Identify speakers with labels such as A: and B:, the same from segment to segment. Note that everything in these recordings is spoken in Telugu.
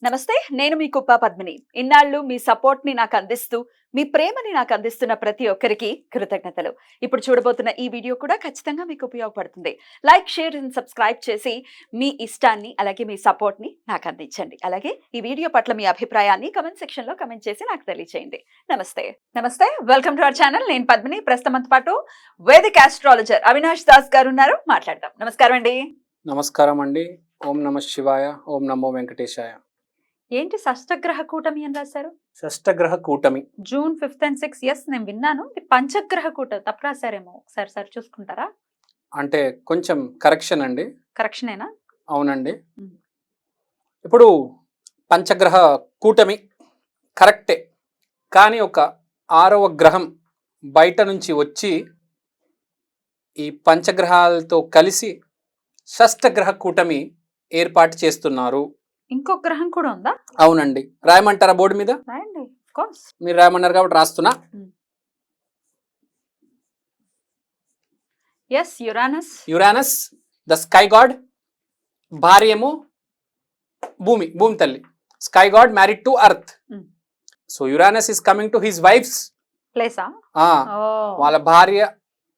A: నమస్తే, నేను మీ కుప్ప పద్మిని. ఇన్నాళ్ళు మీ సపోర్ట్‌ని నాకందిస్తూ, మీ ప్రేమని నాకందిస్తున్న ప్రతి ఒక్కరికి కృతజ్ఞతలు. ఇప్పుడు చూడబోతున్న ఈ వీడియో కూడా ఖచ్చితంగా మీకు ఉపయోగపడుతుంది. లైక్, షేర్ అండ్ సబ్స్క్రైబ్ చేసి మీ ఇష్టాన్ని అలాగే మీ సపోర్ట్‌ని నాకందించండి. అలాగే ఈ వీడియో పట్ల మీ అభిప్రాయాన్ని కామెంట్ సెక్షన్‌లో కామెంట్ చేసి నాకు తెలియజేయండి. నమస్తే. నమస్తే. Welcome to our channel. నేను పద్మిని. ప్రస్తుతం మనతో పాటు వేదిక్ ఆస్ట్రాలజర్ అవినాష్ దాస్ గారు ఉన్నారు. మాట్లాడదాం. నమస్కారం అండి.
B: నమస్కారం అండి. ఓం నమ శివాయ. ఓం నమో వెంకటేశాయ.
A: ఏంటి షష్టగ్రహ కూటమి అని రాశారు?
B: షష్టగ్రహ కూటమి.
A: June 5th and 6th. Yes, నేను విన్నాను. ఇది పంచగ్రహ కూటమి. తప్పు రాశారేమో, ఒకసారి సరి చూసుకుంటారా?
B: అంటే కొంచెం కరెక్షన్ అండి.
A: కరెక్షనేనా?
B: అవునండి. ఇప్పుడు పంచగ్రహ కూటమి కరెక్టే, కానీ ఒక 6వ గ్రహం బయట నుంచి వచ్చి ఈ పంచగ్రహాలతో కలిసి షష్టగ్రహ కూటమి ఏర్పాటు చేస్తున్నారు.
A: ఇంకో గ్రహం కూడా ఉందా?
B: అవునండి. రాయమంటారా బోర్డు మీద?
A: రాయండి. Of course.
B: మీరు రాయమన్నారు కాబట్టి రాస్తున్నా.
A: Yes, Uranus.
B: Uranus the sky god. భార్య ఏమో భూమి తల్లి. Sky god married to earth. So Uranus is coming to his wife's
A: ప్లేసా?
B: వాళ్ళ భార్య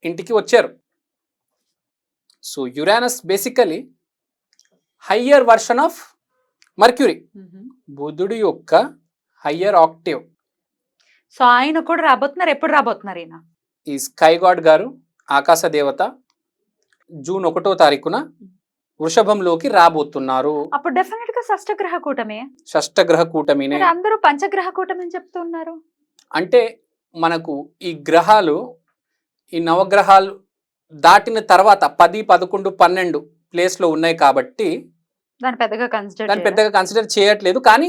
B: ఇంటికి వచ్చారు. So Uranus basically higher version of Mercury, బుధుడు యొక్క హయ్యర్ ఆక్టివ్.
A: సో ఆయన కూడా రాబోతున్నారు. ఎప్పుడు రాబోతున్నారు ఈయన?
B: ఈ స్కై గాడ్ గారు, ఆకాశ దేవత, జూన్ 1వ తారీఖున వృషభంలోకి రాబోతున్నారు.
A: అప్పుడు డెఫినెట్ గా షష్టగ్రహ కూటమే.
B: షష్టగ్రహ కూటమినే.
A: అందరూ పంచగ్రహ కూటమి అని చెప్తున్నారు.
B: అంటే మనకు ఈ గ్రహాలు, ఈ నవగ్రహాలు దాటిన తర్వాత 10, 11, 12 ప్లేస్లో ఉన్నాయి కాబట్టి
A: దాన్ని పెద్దగా
B: కన్సిడర్ చేయట్లేదు, కానీ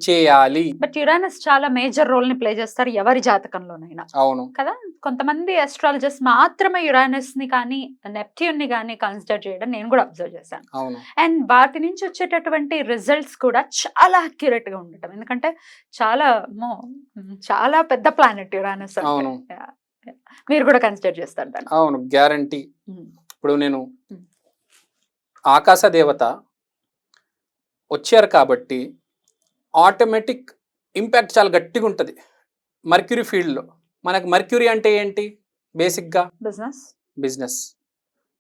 B: చేయాలి.
A: బట్ యురానస్ చాలా మేజర్ రోల్ ని ప్లే చేస్తారు ఎవరి జాతకంలోనైనా.
B: అవును
A: కదా. కొంతమంది అస్ట్రాలజర్స్ మాత్రమే యురానస్ ని కానీ నెప్ట్యూన్ ని కానీ కన్సిడర్ చేయడం నేను కూడా అబ్జర్వ్ చేశాను.
B: అవును.
A: అండ్ వాటి నుంచి వచ్చేటటువంటి రిజల్ట్స్ కూడా చాలా అక్యురేట్ గా ఉండటం. ఎందుకంటే చాలా పెద్ద ప్లానెట్ యురానస్.
B: అవును.
A: మీరు కూడా కన్సిడర్ చేస్తారు దాన్ని?
B: అవును, గ్యారంటీ. ఇప్పుడు నేను ఆకాశ దేవత వచ్చారు కాబట్టి ఆటోమేటిక్ ఇంపాక్ట్ చాలా గట్టిగా ఉంటుంది మర్క్యూరీ ఫీల్డ్లో. మనకు మర్క్యూరీ అంటే ఏంటి? బేసిక్గా బిజినెస్.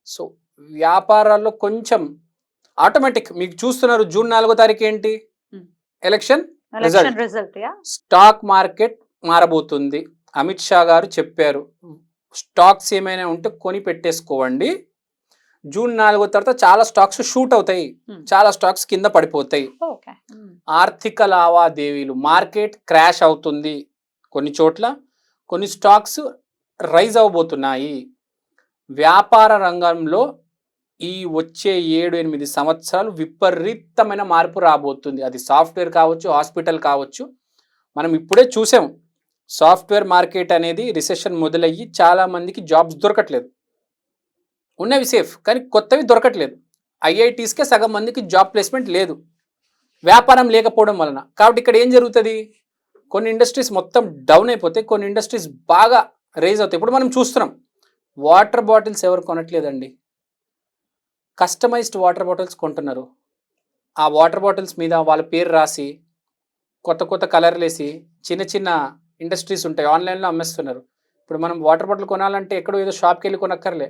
B: సో వ్యాపారాల్లో కొంచెం ఆటోమేటిక్ మీకు చూస్తున్నారు. జూన్ 4వ తారీఖు ఏంటి? Election result. స్టాక్ మార్కెట్ మారబోతుంది. అమిత్ షా గారు చెప్పారు, స్టాక్స్ ఏమైనా ఉంటే కొని పెట్టేసుకోండి. జూన్ 4వ తర్వాత చాలా స్టాక్స్ షూట్ అవుతాయి, చాలా స్టాక్స్ కింద పడిపోతాయి. ఆర్థిక లావాదేవీలు, మార్కెట్ క్రాష్ అవుతుంది కొన్ని చోట్ల, కొన్ని స్టాక్స్ రైజ్ అవబోతున్నాయి. వ్యాపార రంగంలో ఈ వచ్చే 7-8 సంవత్సరాలు విపరీతమైన మార్పు రాబోతుంది. అది సాఫ్ట్వేర్ కావచ్చు, హాస్పిటల్ కావచ్చు. మనం ఇప్పుడే చూసాం, సాఫ్ట్వేర్ మార్కెట్ అనేది రిసెషన్ మొదలయ్యి చాలా మందికి జాబ్స్ దొరకట్లేదు. ఉన్నవి సేఫ్, కానీ కొత్తవి దొరకట్లేదు. ఐఐటీస్కే సగం మందికి జాబ్ ప్లేస్మెంట్ లేదు, వ్యాపారం లేకపోవడం వలన. కాబట్టి ఇక్కడ ఏం జరుగుతుంది? కొన్ని ఇండస్ట్రీస్ మొత్తం డౌన్ అయిపోతాయి, కొన్ని ఇండస్ట్రీస్ బాగా రైజ్ అవుతాయి. ఇప్పుడు మనం చూస్తున్నాం, వాటర్ బాటిల్స్ ఎవరు కొనట్లేదండి, కస్టమైజ్డ్ వాటర్ బాటిల్స్ కొంటున్నారు. ఆ వాటర్ బాటిల్స్ మీద వాళ్ళ పేరు రాసి కొత్త కొత్త కలర్లు వేసి చిన్న చిన్న ఇండస్ట్రీస్ ఉంటాయి, ఆన్లైన్లో అమ్మేస్తున్నారు. ఇప్పుడు మనం వాటర్ బాటిల్ కొనాలంటే ఎక్కడో ఏదో షాప్కి వెళ్ళి కొనక్కర్లే.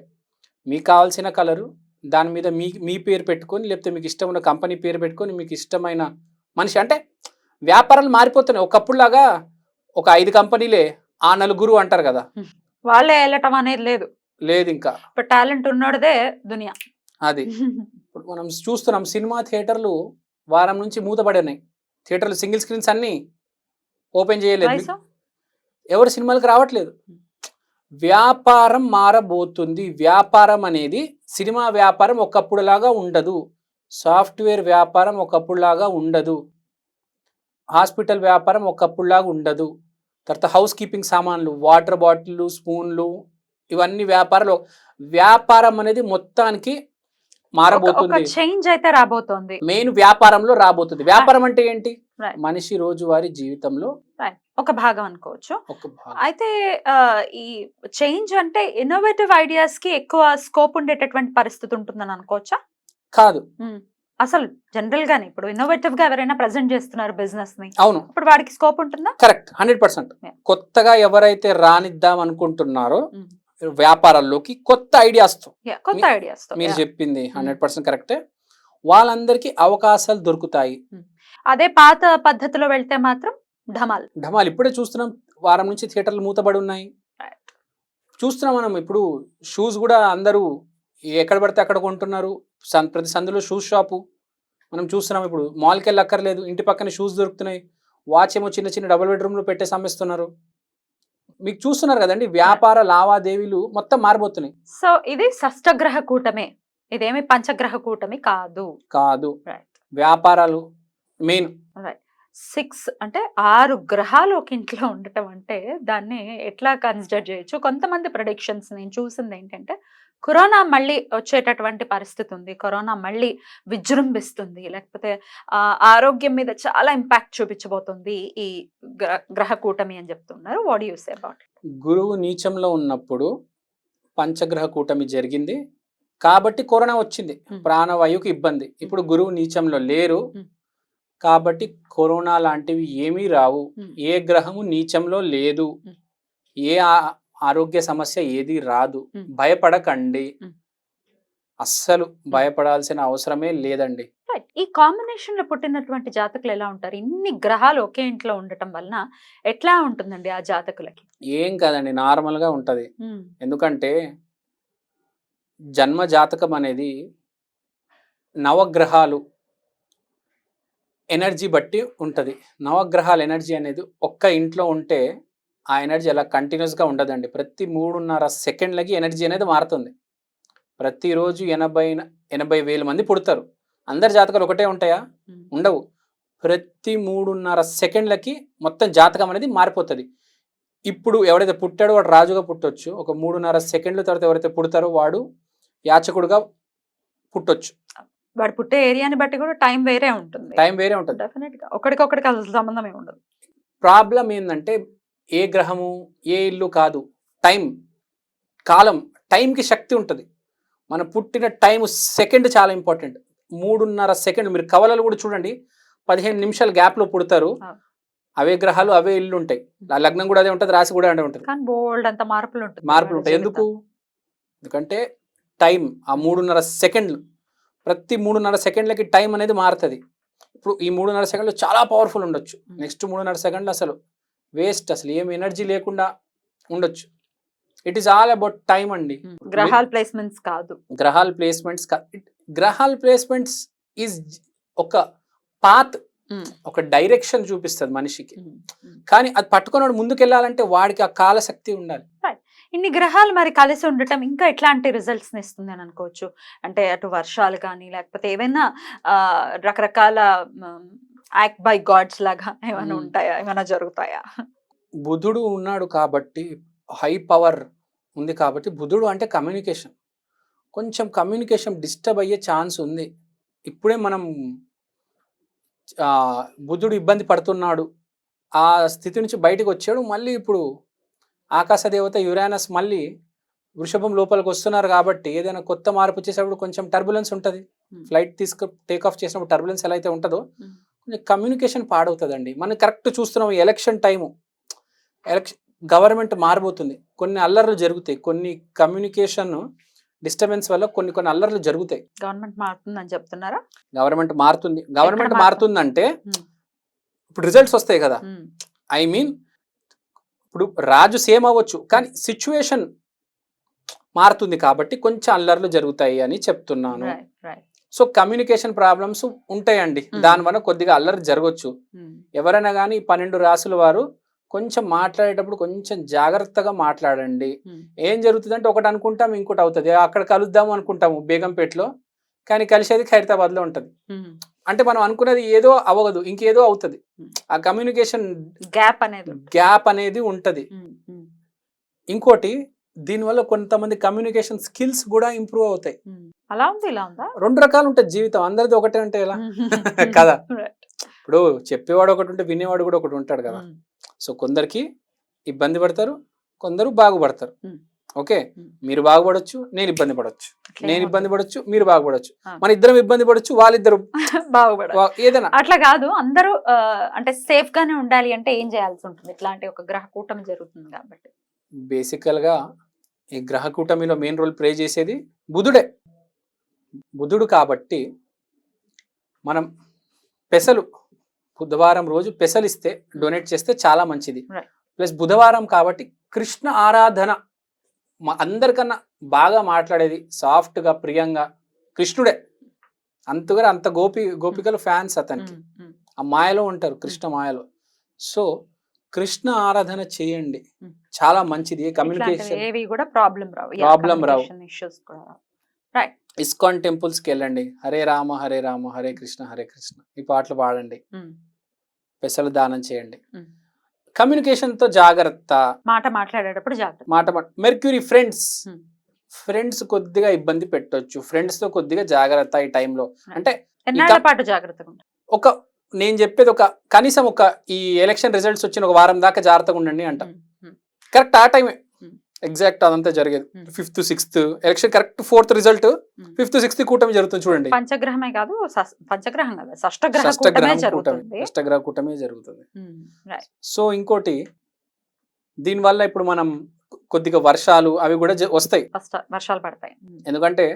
B: మీకు కావాల్సిన కలరు, దాని మీద మీ పేరు పెట్టుకొని, లేకపోతే మీకు ఇష్టం ఉన్న కంపెనీ పేరు పెట్టుకొని, మీకు ఇష్టమైన మనిషి. అంటే వ్యాపారాలు మారిపోతున్నాయి. ఒకప్పుడులాగా ఒక 5 కంపెనీలే ఆ 4 అంటారు కదా,
A: వాళ్ళే వెళ్ళటం అనేది లేదు. ఇంకా టాలెంట్ ఉన్నోడదే దునియా.
B: అది ఇప్పుడు మనం చూస్తున్నాం. సినిమా థియేటర్లు వారం నుంచి మూతపడి ఉన్నాయి. థియేటర్లు సింగిల్ స్క్రీన్స్ అన్నీ ఓపెన్ చేయలేదు, ఎవరు సినిమాలకు రావట్లేదు. వ్యాపారం మారబోతుంది. వ్యాపారం అనేది, సినిమా వ్యాపారం ఒకప్పుడులాగా ఉండదు, సాఫ్ట్వేర్ వ్యాపారం ఒకప్పుడులాగా ఉండదు, హాస్పిటల్ వ్యాపారం ఒకప్పుడులాగా ఉండదు. తర్వాత హౌస్ కీపింగ్ సామాన్లు, వాటర్ బాటిల్, స్పూన్లు, ఇవన్నీ వ్యాపారం అనేది మొత్తానికి మారబోతుంది.
A: చేంజ్ అయితే రాబోతుంది,
B: మెయిన్ వ్యాపారంలో రాబోతుంది. వ్యాపారం అంటే ఏంటి? మనిషి రోజువారీ జీవితంలో
A: ఒక భాగం అనుకోవచ్చు. అయితే ఈ చేంజ్ అంటే ఇన్నోవేటివ్ ఐడియాస్ కి ఎక్కువ స్కోప్ ఉండేటటువంటి పరిస్థితి ఉంటుందని అనుకోవచ్చా?
B: కాదు,
A: అసలు జనరల్ గానే ఇప్పుడు ఇన్నోవేటివ్ గా ఎవరైనా ప్రెజెంట్ చేస్తున్నారు బిజినెస్ ని,
B: అవును,
A: ఇప్పుడు వాడికి స్కోప్ ఉంటుందా?
B: కరెక్ట్, 100%.
A: Yeah.
B: కొత్తగా ఎవరైతే రానిద్దాం అనుకుంటున్నారో
A: Mm.
B: వ్యాపారాల్లోకి కొత్త ఐడియాస్తో,
A: కొత్త ఐడియాస్ తో
B: మీరు చెప్పింది 100% కరెక్టే, వాళ్ళందరికీ అవకాశాలు దొరుకుతాయి.
A: అదే పాత పద్ధతిలో వెళ్తే మాత్రం ఢమాల్.
B: ఢమాల్ ఇప్పుడే చూస్తున్నాం, వారం నుంచి థియేటర్లు మూతబడి ఉన్నాయి. చూస్తున్నాం మనం ఇప్పుడు షూస్ కూడా అందరూ ఎక్కడ పడితే అక్కడ కొంటున్నారు. ప్రతి సందులో షూస్ షాపు మనం చూస్తున్నాం. ఇప్పుడు మాల్కి వెళ్ళి అక్కర్లేదు, ఇంటి పక్కన షూస్ దొరుకుతున్నాయి. వాచ్ ఏమో చిన్న చిన్న డబుల్ బెడ్రూమ్లో పెట్టేసి అమ్మేస్తున్నారు. మీకు చూస్తున్నారు కదండి, వ్యాపార లావాదేవీలు మొత్తం మారిపోతున్నాయి.
A: సో ఇది షష్టగ్రహ కూటమే, ఇదేమి పంచగ్రహ కూటమి కాదు.
B: కాదు,
A: రైట్.
B: వ్యాపారాలు మెయిన్.
A: 6 అంటే 6 గ్రహాలు ఒక ఇంట్లో ఉండటం అంటే దాన్ని ఎట్లా కన్సిడర్ చేయొచ్చు? కొంతమంది ప్రొడిక్షన్స్ నేను చూసింది ఏంటంటే, కరోనా మళ్ళీ వచ్చేటటువంటి పరిస్థితి ఉంది, కరోనా మళ్ళీ విజృంభిస్తుంది, లేకపోతే ఆరోగ్యం మీద చాలా ఇంపాక్ట్ చూపించబోతుంది ఈ గ్రహ కూటమి అని చెప్తున్నారు. What do you say about it?
B: గురువు నీచంలో ఉన్నప్పుడు పంచగ్రహ కూటమి జరిగింది కాబట్టి కరోనా వచ్చింది, ప్రాణవాయువుకి ఇబ్బంది. ఇప్పుడు గురువు నీచంలో లేరు కాబట్టి కరోనా లాంటివి ఏమీ రావు. ఏ గ్రహము నీచంలో లేదు, ఏ ఆరోగ్య సమస్య ఏది రాదు. భయపడకండి, అస్సలు భయపడాల్సిన అవసరమే లేదండి.
A: ఈ కాంబినేషన్ లో పుట్టినటువంటి జాతకులు ఎలా ఉంటారు? ఇన్ని గ్రహాలు ఒకే ఇంట్లో ఉండటం వలన ఎట్లా ఉంటుందండి ఆ జాతకులకి?
B: ఏం కాదండి, నార్మల్ గా ఉంటది. ఎందుకంటే జన్మ జాతకం అనేది నవగ్రహాలు ఎనర్జీ బట్టి ఉంటుంది. నవగ్రహాల ఎనర్జీ అనేది ఒక్క ఇంట్లో ఉంటే ఆ ఎనర్జీ అలా కంటిన్యూస్గా ఉండదండి. ప్రతి 3.5 సెకండ్లకి ఎనర్జీ అనేది మారుతుంది. ప్రతిరోజు 80,000 మంది పుడతారు. అందరి జాతకాలు ఒకటే ఉంటాయా? ఉండవు. ప్రతి 3.5 సెకండ్లకి మొత్తం జాతకం అనేది మారిపోతుంది. ఇప్పుడు ఎవరైతే పుట్టాడో వాడు రాజుగా పుట్టొచ్చు. ఒక 3.5 సెకండ్ల తర్వాత ఎవరైతే పుడతారో వాడు యాచకుడుగా పుట్టొచ్చు.
A: వాడు పుట్టే ఏరియాని బట్టి కూడా టైం వేరే ఉంటుంది.
B: డెఫినెట్
A: గా ఒకరికొకరికి అసలు సంబంధమే ఉండదు.
B: ప్రాబ్లం ఏంటంటే ఏ గ్రహము ఏ ఇల్లు కాదు, టైం, కాలం. టైంకి శక్తి ఉంటుంది. మనం పుట్టిన టైం సెకండ్ చాలా ఇంపార్టెంట్. 3.5 సెకండ్లు మీరు కవలలు కూడా చూడండి, 15 నిమిషాల గ్యాప్లో పుడతారు. అవే గ్రహాలు అవే ఇల్లు ఉంటాయి. లగ్నం కూడా అదే ఉంటుంది, రాశి కూడా అదే ఉంటుంది.
A: కానీ బోల్డ్ అంత మార్పులు
B: ఉంటాయి. ఎందుకంటే టైం ఆ 3.5 సెకండ్లు, ప్రతి 3.5 సెకండ్లకి టైం అనేది మారుతుంది. ఇప్పుడు ఈ 3.5 సెకండ్లు చాలా పవర్ఫుల్ ఉండొచ్చు, నెక్స్ట్ 3.5 సెకండ్లు అసలు వేస్ట్, అసలు ఏం ఎనర్జీ లేకుండా ఉండొచ్చు. It is all about time అండి.
A: గ్రహాల ప్లేస్మెంట్స్ కాదు,
B: గ్రహాల ప్లేస్మెంట్స్ ఈజ్ ఒక పాత్, ఒక డైరెక్షన్ చూపిస్తుంది మనిషికి. కానీ అది పట్టుకున్నాడు ముందుకెళ్ళాలంటే వాడికి ఆ కాలశక్తి ఉండాలి.
A: ఇన్ని గ్రహాలు మరి కలిసి ఉండటం ఇంకా ఎట్లాంటి రిజల్ట్స్ ఇస్తుంది అని అనుకోవచ్చు? అంటే అటు వర్షాలు కానీ లేకపోతే ఏమైనా రకరకాల యాక్ట్ బై గాడ్స్ లాగా ఏమైనా ఉంటాయా, ఏమైనా జరుగుతాయా?
B: బుధుడు ఉన్నాడు కాబట్టి, హై పవర్ ఉంది కాబట్టి, బుధుడు అంటే కమ్యూనికేషన్, కొంచెం కమ్యూనికేషన్ డిస్టర్బ్ అయ్యే ఛాన్స్ ఉంది. ఇప్పుడే మనం బుధుడు ఇబ్బంది పడుతున్నాడు, ఆ స్థితి నుంచి బయటకు వచ్చాడు. మళ్ళీ ఇప్పుడు ఆకాశ దేవత యురేనస్ మళ్ళీ వృషభం లోపలికి వస్తున్నారు కాబట్టి ఏదైనా కొత్త మార్పు చేసేటప్పుడు కొంచెం టర్బులెన్స్ ఉంటుంది. ఫ్లైట్ టేక్ ఆఫ్ చేసినప్పుడు టర్బులెన్స్ ఎలా అయితే ఉంటుందో కొంచెం కమ్యూనికేషన్ పాడవుతుందండి. మనం కరెక్ట్ చూస్తున్నాం, ఎలక్షన్ టైము, గవర్నమెంట్ మారబోతుంది, కొన్ని అల్లర్లు జరుగుతాయి, కొన్ని కమ్యూనికేషన్ డిస్టర్బెన్స్ వల్ల కొన్ని అల్లర్లు జరుగుతాయి.
A: గవర్నమెంట్ మారుతుందని చెప్తున్నారా?
B: గవర్నమెంట్ మారుతుందంటే ఇప్పుడు రిజల్ట్స్ వస్తాయి కదా. ఐ మీన్ ఇప్పుడు రాజు సేమ్ అవ్వచ్చు కానీ సిచ్యువేషన్ మారుతుంది కాబట్టి కొంచెం అల్లర్లు జరుగుతాయి అని చెప్తున్నాను. సో కమ్యూనికేషన్ ప్రాబ్లమ్స్ ఉంటాయండి, దానివల్ల కొద్దిగా అల్లరి జరగవచ్చు. ఎవరైనా కానీ 12 రాసుల వారు కొంచెం మాట్లాడేటప్పుడు కొంచెం జాగ్రత్తగా మాట్లాడండి. ఏం జరుగుతుందంటే ఒకటి అనుకుంటాం, ఇంకోటి అవుతుంది. అక్కడ కలుద్దాము అనుకుంటాము బేగంపేటలో, కానీ కలిసేది ఖైరతాబాద్లో ఉంటుంది. అంటే మనం అనుకున్నది ఏదో అవ్వదు, ఇంకేదో అవుతుంది. ఆ కమ్యూనికేషన్ గ్యాప్ అనేది ఉంటది. ఇంకోటి దీనివల్ల కొంతమంది కమ్యూనికేషన్ స్కిల్స్ కూడా ఇంప్రూవ్ అవుతాయి.
A: అలా ఉంది, ఇలా ఉందా?
B: 2 రకాలు ఉంటాయి జీవితం, అందరిది ఒకటే ఉంటే ఎలా కదా. ఇప్పుడు చెప్పేవాడు ఒకటి ఉంటే వినేవాడు కూడా ఒకటి ఉంటాడు కదా. సో కొందరికి ఇబ్బంది పడతారు, కొందరు బాగుపడతారు. ఓకే,
A: ఉమ్.
B: మీరు బాగుపడొచ్చు, నేను ఇబ్బంది పడొచ్చు,
A: అట్లా
B: నేను
A: ఏమొద్దు.
B: ఇబ్బంది పడొచ్చు, మీరు బాగుపడొచ్చు,
A: ఆ.
B: మన ఇద్దరం ఇబ్బంది పడొచ్చు, వాళ్ళిద్దరు
A: బాగుపడాలి.
B: ఏదైనా.
A: అట్లా కాదు, అందరూ అంటే సేఫ్ గానే ఉండాలి అంటే ఏం చేయాల్సి ఉంటుంది? ఇట్లాంటి ఒక గ్రహ కూటమి జరుగుతుంది కాబట్టి.
B: బేసికల్ గా ఈ గ్రహ కూటమిలో మెయిన్ రోల్ ప్లే చేసేది బుధుడే. బుధుడు కాబట్టి మనం పెసలు బుధవారం రోజు పెసలు ఇస్తే, డొనేట్ చేస్తే చాలా మంచిది.
A: Right.
B: ప్లస్ బుధవారం కాబట్టి కృష్ణ ఆరాధన అందరికన్నా బాగా మాట్లాడేది సాఫ్ట్గా ప్రియంగా కృష్ణుడే. అంతగా అంత గోపికలు ఫ్యాన్స్ అతనికి.
A: ఉమ్, ఉమ్,
B: ఆ మాయలో ఉంటారు, కృష్ణ మాయలో. సో కృష్ణ ఆరాధన చేయండి,
A: ఉమ్.
B: చాలా మంచిది.
A: ఇట్లాంటివి
B: కమ్యూనికేషన్
A: ఏవి కూడా ప్రాబ్లం రావు.
B: Problem రావు.
A: ఇష్యూస్ కూడా రావు. రైట్.
B: ఇస్కాన్ టెంపుల్స్ కి వెళ్ళండి, హరే రామ హరే రామ హరే కృష్ణ ఈ పాటలు పాడండి, పెసలు దానం చేయండి. కమ్యూనికేషన్ తో జాగ్రత్త.
A: మాట మాట్లాడేటప్పుడు జాగ్రత్త.
B: Mercury friends
A: Hmm.
B: ఫ్రెండ్స్ కొద్దిగా ఇబ్బంది పెట్టొచ్చు, ఫ్రెండ్స్ తో కొద్దిగా జాగ్రత్త ఈ టైంలో. అంటే
A: ఎన్నాళ్ళ పాటు జాగ్రత్తగా ఉంటారు?
B: ఒక నేను చెప్పేది కనీసం ఈ ఎలక్షన్ రిజల్ట్స్ వచ్చిన ఒక వారం దాకా జాగ్రత్తగా ఉండండి అంట. కరెక్ట్ ఆ టైమే ఎగ్జాక్ట్ అదంతా జరిగేది. 5th 6th election correct, 4th result 5th 6th కూటమి జరుగుతుంది చూడండి.
A: పంచగ్రహమే కాదు, పంచగ్రహం కదా, షష్టగ్రహ
B: షష్టగ్రహం
A: కూటమే జరుగుతుంది.
B: అష్టగ్రహ కూటమే జరుగుతుంది.
A: Right.
B: సో ఇంకోటి, దీనివల్ల ఇప్పుడు మనం కొద్దిగా వర్షాలు అవి కూడా వస్తాయి.
A: వర్షాలు పడతాయి.
B: ఎందుకంటే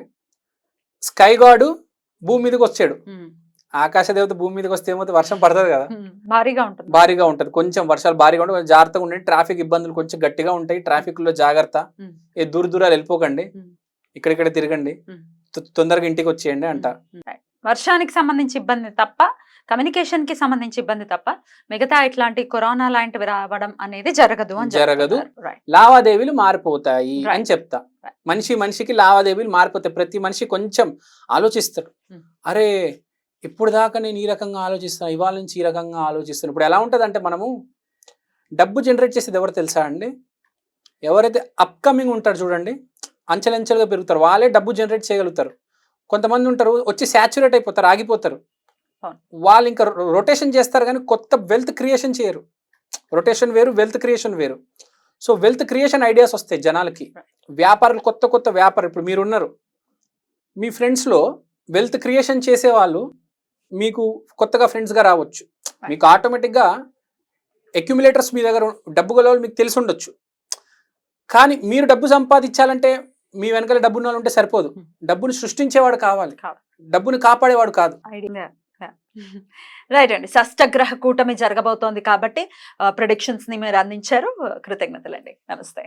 B: స్కై గాడు భూమి మీదకి వచ్చాడు, ఆకాశ దేవత భూమి మీదకి వస్తే ఏమవుతుంది, వర్షం పడుతుంది కదా, భారీగా ఉంటది. కొంచెం వర్షాలు భారీగా ఉంటే జాగ్రత్తగా ఉండండి. ట్రాఫిక్ ఇబ్బందులు కొంచెం గట్టిగా ఉంటాయి, ట్రాఫిక్ లో జాగ్రత్త. ఏ దూరాలు వెళ్ళిపోకండి, ఇక్కడిక్కడ తిరగండి, తొందరగా ఇంటికి వచ్చేయండి అంట.
A: వర్షానికి సంబంధించి ఇబ్బంది తప్ప, కమ్యూనికేషన్ కి సంబంధించి ఇబ్బంది తప్ప, మిగతా ఇట్లాంటి కరోనా లాంటివి రావడం అనేది జరగదు.
B: లావాదేవీలు మారిపోతాయి
A: Right.
B: అని చెప్తా. మనిషికి లావాదేవీలు మారిపోతాయి. ప్రతి మనిషి కొంచెం ఆలోచిస్తాడు, అరే ఇప్పుడు దాకా నేను ఈ రకంగా ఆలోచిస్తాను, ఇవాళ నుంచి ఈ రకంగా ఆలోచిస్తాను. ఇప్పుడు ఎలా ఉంటుంది అంటే, మనము డబ్బు జనరేట్ చేసేది ఎవరు తెలుసా అండి? ఎవరైతే అప్కమింగ్ ఉంటారు చూడండి, అంచెలంచెలుగా పెరుగుతారు, వాళ్ళే డబ్బు జనరేట్ చేయగలుగుతారు. కొంతమంది ఉంటారు వచ్చి సాచురేట్ అయిపోతారు, ఆగిపోతారు. వాళ్ళు ఇంకా రొటేషన్ చేస్తారు కానీ కొత్త వెల్త్ క్రియేషన్ చేయరు. రొటేషన్ వేరు, వెల్త్ క్రియేషన్ వేరు. సో వెల్త్ క్రియేషన్ ఐడియాస్ వస్తాయి జనాలకి. వ్యాపారులు, కొత్త వ్యాపారం. ఇప్పుడు మీరున్నారు, మీ ఫ్రెండ్స్లో వెల్త్ క్రియేషన్ చేసేవాళ్ళు మీకు కొత్తగా ఫ్రెండ్స్గా రావచ్చు. మీకు ఆటోమేటిక్గా అక్యుములేటర్స్ మీ దగ్గర డబ్బు గల వాళ్ళు మీకు తెలిసి ఉండొచ్చు. కానీ మీరు డబ్బు సంపాదించాలంటే మీ వెనకాల డబ్బున్న వాళ్ళు ఉంటే సరిపోదు, డబ్బును సృష్టించేవాడు కావాలి, డబ్బును కాపాడేవాడు కాదు.
A: రైట్ అండి. షష్టగ్రహ కూటమి జరగబోతోంది కాబట్టి ప్రొడిక్షన్స్ ని మీరు అందించారు. కృతజ్ఞతలండి. నమస్తే.